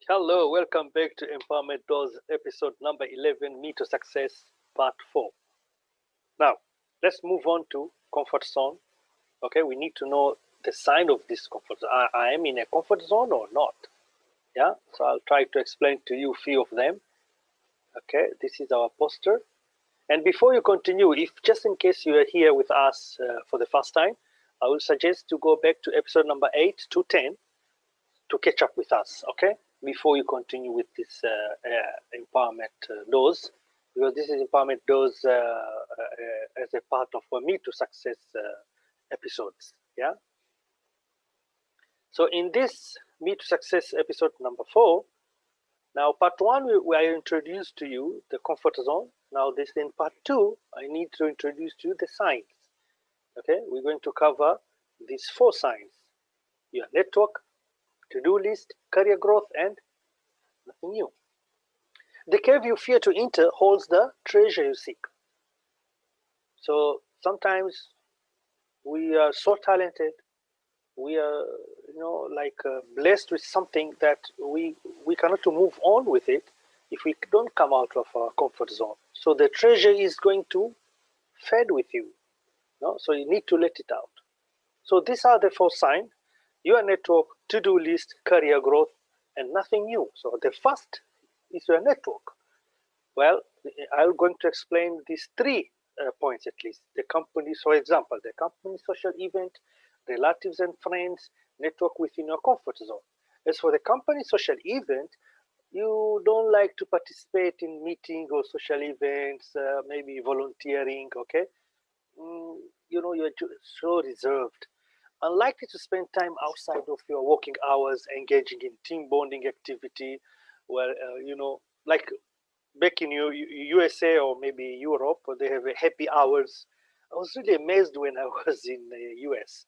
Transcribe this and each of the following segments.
Hello, welcome back to Empowerment Dose episode number 11, Me to Success, part 4. Now, let's move on to comfort zone. Okay, we need to know the sign of this comfort zone. I am in a comfort zone or not. Yeah, so I'll try to explain to you a few of them. Okay, this is our poster. And before you continue, if just in case you are here with us for the first time, I will suggest to go back to episode number 8 to 10 to catch up with us, okay? Before you continue with this empowerment dose, because this is empowerment dose as a part of Me to Success episodes, yeah? So in this Me to Success episode number 4, now part 1, I introduced to you the comfort zone. Now this in part 2, I need to introduce to you the signs, okay? We're going to cover these 4 signs: your network, to-do list, career growth, and nothing new. The cave you fear to enter holds the treasure you seek. So sometimes we are so talented, we are, blessed with something that we cannot move on with it if we don't come out of our comfort zone. So the treasure is going to fade with you. No? So you need to let it out. So these are the 4 signs: your network, to-do list, career growth, and nothing new. So the first is your network. Well, I'm going to explain these 3 points at least. The company, for example, the company social event, relatives and friends, network within your comfort zone. As for the company social event, you don't like to participate in meetings or social events, maybe volunteering, okay? You're so reserved. Unlikely to spend time outside of your working hours engaging in team bonding activity, where, like back in USA or maybe Europe, they have a happy hours. I was really amazed when I was in the US.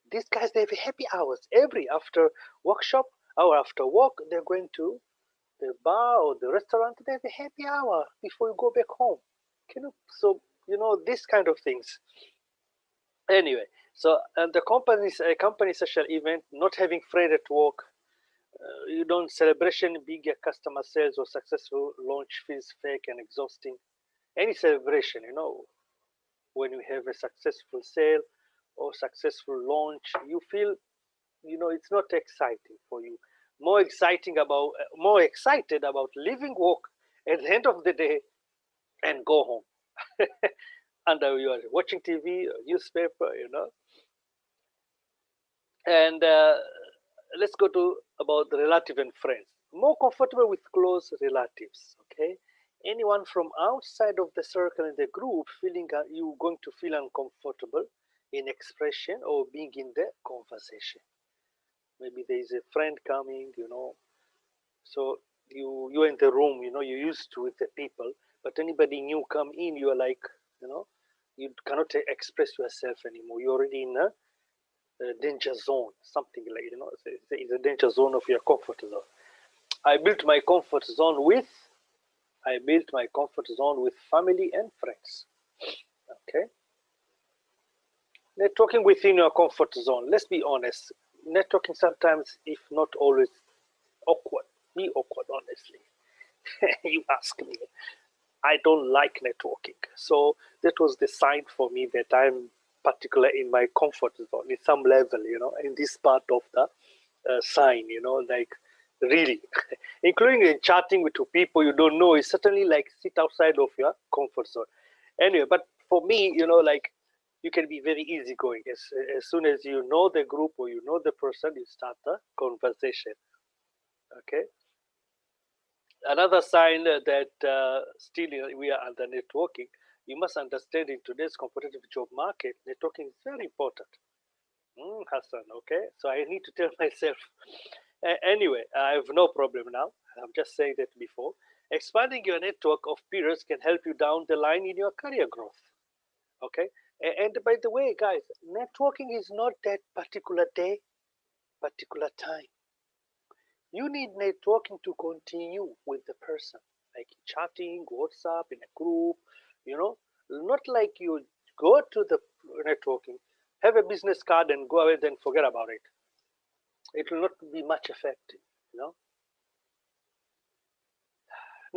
These guys, they have happy hours every after workshop or after work. They're going to the bar or the restaurant. They have a happy hour before you go back home. So these kind of things. Anyway, so the company social event, not having friend at work, you don't celebration big customer sales or successful launch feels fake and exhausting. Any celebration, when you have a successful sale or successful launch, you feel, it's not exciting for you. More excited about leaving work at the end of the day and go home. And you are watching TV, or newspaper, And let's go to about the relative and friends. More comfortable with close relatives, okay? Anyone from outside of the circle in the group feeling you going to feel uncomfortable in expression or being in the conversation. Maybe there is a friend coming, so you're in the room, you're used to with the people, but anybody new come in, you're like, you cannot express yourself anymore. You're already in a danger zone, something like, it's a danger zone of your comfort zone. I built my comfort zone with family and friends. Okay. Networking within your comfort zone. Let's be honest. Networking sometimes, if not always, awkward. Be awkward, honestly. You ask me. I don't like networking. So that was the sign for me that I'm particular in my comfort zone in some level, in this part of the sign, like really, including in chatting with 2 people you don't know, is certainly like sit outside of your comfort zone. Anyway, but for me, like you can be very easygoing. As soon as you know the group or you know the person, you start the conversation. Okay. Another sign that still we are under networking, you must understand in today's competitive job market, networking is very important. Hassan, okay? So I need to tell myself. Anyway, I have no problem now. I'm just saying that before. Expanding your network of peers can help you down the line in your career growth. Okay? And by the way, guys, networking is not that particular day, particular time. You need networking to continue with the person, like chatting, WhatsApp, in a group, not like you go to the networking, have a business card and go away, then forget about it. It will not be much effective,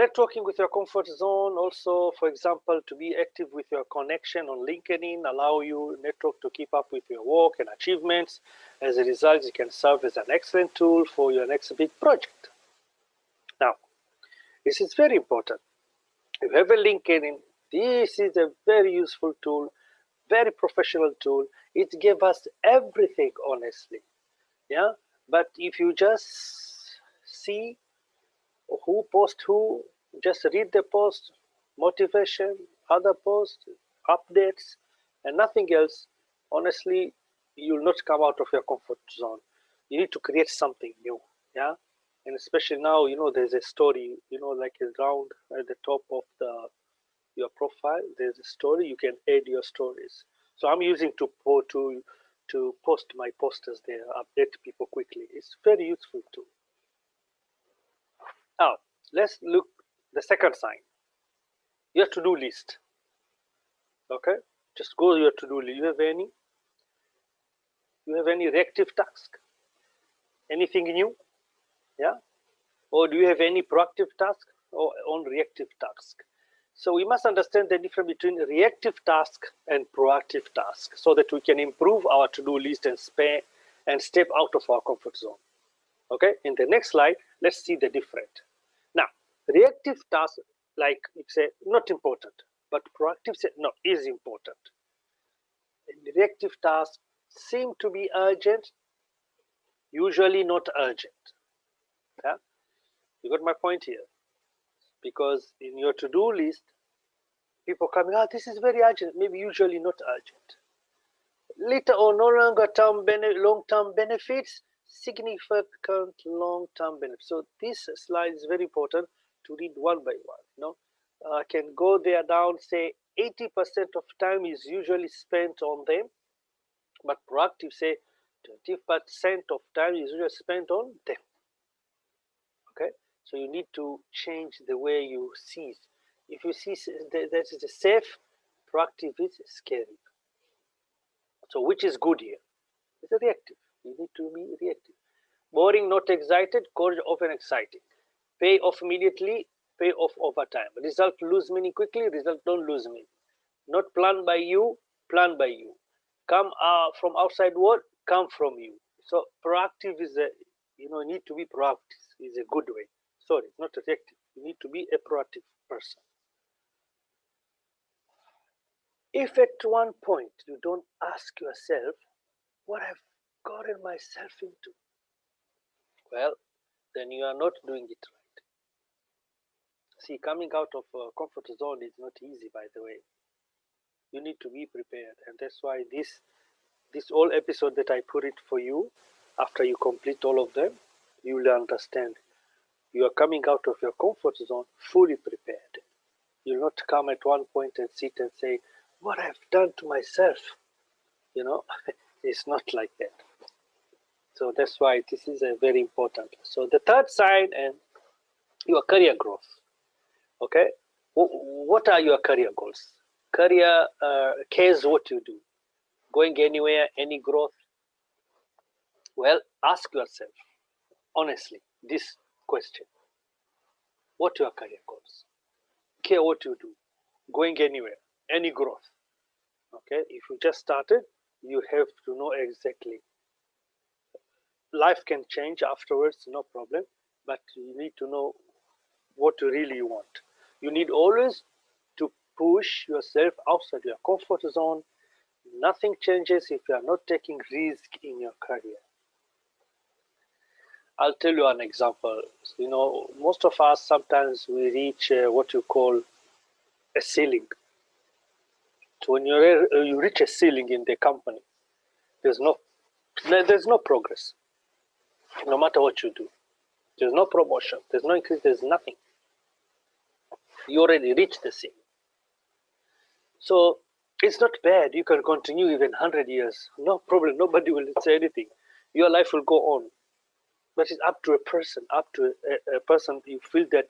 Networking with your comfort zone also, for example, to be active with your connection on LinkedIn, allow you network to keep up with your work and achievements. As a result, it can serve as an excellent tool for your next big project. Now, this is very important. If you have a LinkedIn, this is a very useful tool, very professional tool. It gives us everything, honestly. Yeah, but if you just see who posts who, just read the post, motivation, other posts, updates, and nothing else, honestly, you'll not come out of your comfort zone. You need to create something new. Yeah, and especially now, there's a story, like around at the top of your profile, there's a story. You can add your stories. So I'm using to post my posters there, update people quickly. It's very useful too. Now, let's look the second sign, your to-do list. Okay, just go to your to-do list. You have any reactive task? Anything new? Yeah, or do you have any proactive task or on reactive task? So we must understand the difference between reactive task and proactive task so that we can improve our to-do list and step out of our comfort zone. Okay, in the next slide, let's see the difference. Now, reactive task, like you say, not important, but proactive say, no, is important. Reactive tasks seem to be urgent, usually not urgent. Yeah, you got my point here. Because in your to-do list, people come, this is very urgent, maybe usually not urgent. Later on, no longer long-term benefits, significant long-term benefits. So this slide is very important to read one by one. I can go there down, say 80% of time is usually spent on them, but proactive say 20% of time is usually spent on them. Okay, so you need to change the way you see it. If you see that is a safe, proactive is scary. So which is good here? It's a reactive. You need to be reactive. Boring, not excited, courage, often exciting. Pay off immediately, pay off over time. Result lose meaning quickly, result don't lose meaning. Not planned by you, planned by you. Come from outside world, come from you. So proactive is you need to be proactive is a good way. Sorry, not reactive. You need to be a proactive person. If at one point you don't ask yourself, what have I gotten myself into? Well, then you are not doing it right. See, coming out of a comfort zone is not easy, by the way. You need to be prepared, and that's why this whole episode that I put it for you, after you complete all of them, you will understand. You are coming out of your comfort zone fully prepared. You'll not come at one point and sit and say, what I've done to myself. It's not like that. So that's why this is a very important. So the third sign and your career growth. Okay, what are your career goals? Career cares what you do. Going anywhere, any growth? Well, ask yourself honestly this question. What are your career goals? Care what you do. Going anywhere, any growth. Okay, if you just started, you have to know exactly. Life can change afterwards, no problem, but you need to know what you really want. You need always to push yourself outside your comfort zone. Nothing changes if you are not taking risk in your career. I'll tell you an example. Most of us sometimes we reach what you call a ceiling. So when you reach a ceiling in the company, there's no progress. No matter what you do, there's no promotion, there's no increase, there's nothing. You already reached the ceiling. So it's not bad. You can continue even 100 years. No problem. Nobody will say anything. Your life will go on. But it's up to a person, a person you feel that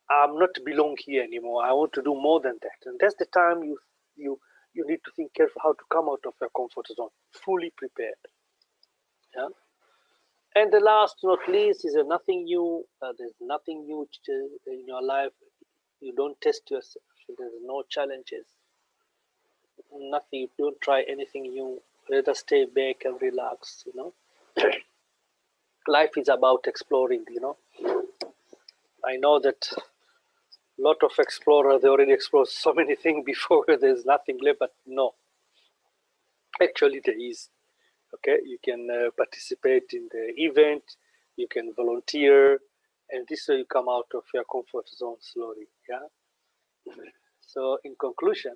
I'm not belong here anymore. I want to do more than that. And that's the time you need to think careful how to come out of your comfort zone, fully prepared. Yeah. And the last not least is nothing new. There's nothing new in your life. You don't test yourself. There's no challenges. Nothing. You don't try anything new. Let us stay back and relax. Life is about exploring. I know that a lot of explorers, they already explored so many things before there's nothing left, but no. Actually, there is. Okay, you can participate in the event, you can volunteer, and this way you come out of your comfort zone slowly. Yeah. So, in conclusion,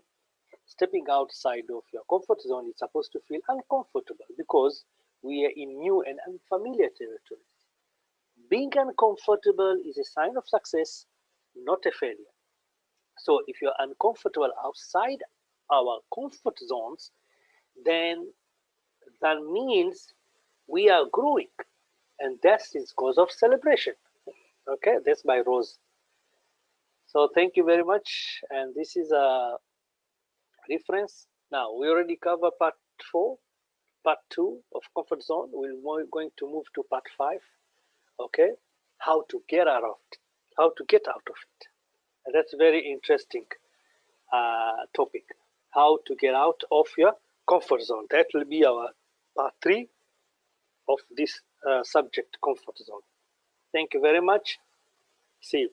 stepping outside of your comfort zone is supposed to feel uncomfortable because we are in new and unfamiliar territory. Being uncomfortable is a sign of success, not a failure. So, if you're uncomfortable outside our comfort zones, then that means we are growing, and that is cause of celebration. Okay, that's by Roz. So thank you very much, and this is a reference. Now we already covered part 4, part 2 of comfort zone. We're going to move to part 5. Okay, how to get out of it, how to get out of it. And that's very interesting topic. How to get out of your comfort zone. That will be our part 3 of this subject, comfort zone. Thank you very much. See you.